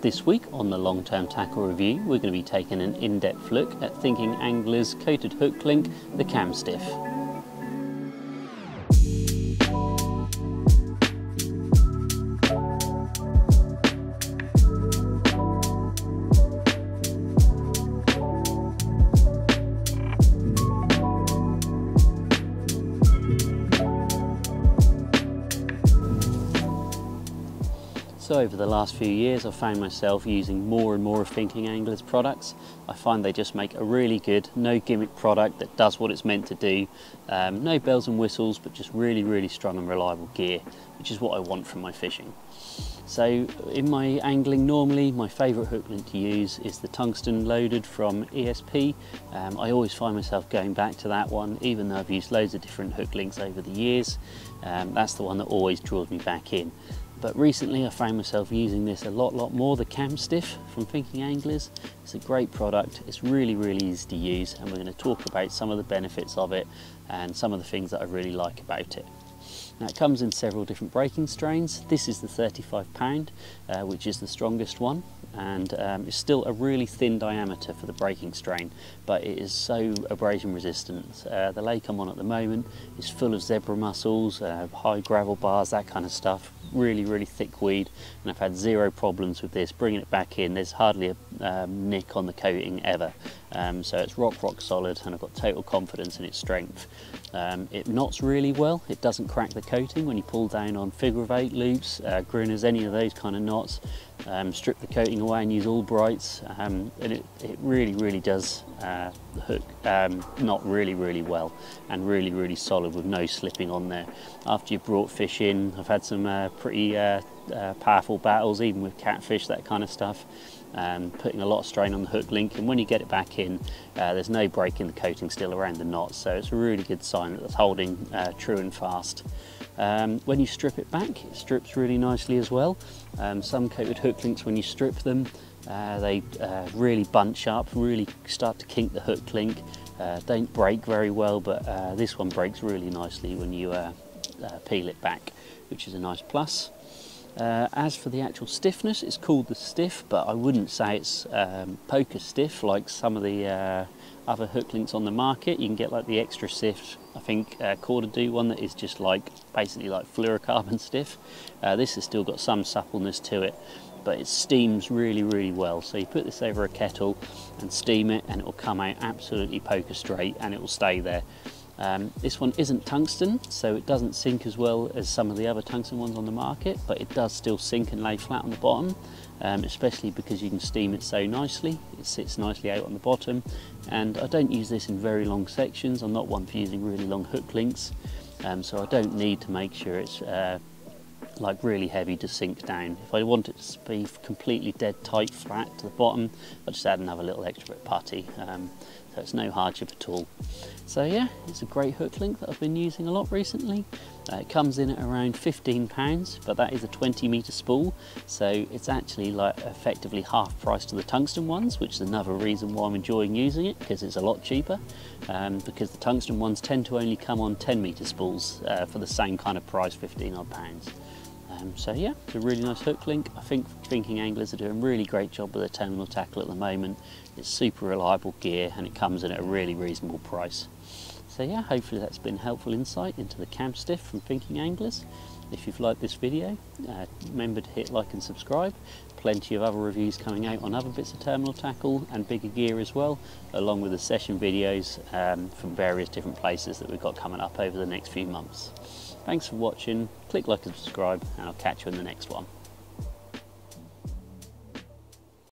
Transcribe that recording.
This week on the long-term tackle review, we're going to be taking an in-depth look at Thinking Anglers Coated Hooklink, the CamStiff. So over the last few years I've found myself using more and more of Thinking Anglers products. I find they just make a really good, no gimmick product that does what it's meant to do. No bells and whistles, but just really strong and reliable gear, which is what I want from my fishing. So in my angling normally, my favourite hook link to use is the tungsten loaded from ESP. I always find myself going back to that one, even though I've used loads of different hook links over the years. That's the one that always draws me back in. But recently I found myself using this a lot more, the CamStiff from Thinking Anglers. It's a great product, it's really easy to use, and we're going to talk about some of the benefits of it and some of the things that I really like about it. Now it comes in several different breaking strains. This is the 35 pound, which is the strongest one, and it's still a really thin diameter for the breaking strain, but it is so abrasion resistant. The lake I'm on at the moment is full of zebra mussels, high gravel bars, that kind of stuff. Really thick weed, and I've had zero problems with this. Bringing it back in, there's hardly a nick on the coating ever. So it's rock solid, and I've got total confidence in its strength. It knots really well. It doesn't crack the coating when you pull down on figure of 8 loops, grinners, any of those kind of knots. Strip the coating away and use all brights, and it really does hook knot really well, and really solid with no slipping on there. After you've brought fish in, I've had some pretty powerful battles, even with catfish, that kind of stuff, putting a lot of strain on the hook link, and when you get it back in, there's no break in the coating still around the knot, so it's a really good sign that it's holding true and fast. When you strip it back, it strips really nicely as well. Some coated hook links, when you strip them, they really bunch up, really start to kink the hook link, don't break very well, but this one breaks really nicely when you peel it back, which is a nice plus. As for the actual stiffness, it's called the Stiff, but I wouldn't say it's poker stiff like some of the other hook links on the market. You can get like the extra stiff, I think Coated do one that is just like basically like fluorocarbon stiff. This has still got some suppleness to it, but it steams really well. So you put this over a kettle and steam it, and it will come out absolutely poker straight, and it will stay there. This one isn't tungsten, so it doesn't sink as well as some of the other tungsten ones on the market, but it does still sink and lay flat on the bottom, especially because you can steam it so nicely. It sits nicely out on the bottom, and I don't use this in very long sections. I'm not one for using really long hook links, so I don't need to make sure it's like really heavy to sink down. If I want it to be completely dead tight flat to the bottom, I just add another little extra bit of putty, so it's no hardship at all. So yeah, it's a great hook link that I've been using a lot recently. It comes in at around £15, but that is a 20-metre spool, so it's actually like effectively half price to the tungsten ones, which is another reason why I'm enjoying using it, because it's a lot cheaper, because the tungsten ones tend to only come on 10-metre spools for the same kind of price, £15 odd. So yeah, it's a really nice hook link. I think Thinking Anglers are doing a really great job with their terminal tackle at the moment. It's super reliable gear, and it comes in at a really reasonable price. So yeah, hopefully that's been helpful insight into the CamStiff from Thinking Anglers. If you've liked this video, remember to hit like and subscribe. Plenty of other reviews coming out on other bits of terminal tackle and bigger gear as well, along with the session videos from various different places that we've got coming up over the next few months. Thanks for watching, click like and subscribe, and I'll catch you in the next one.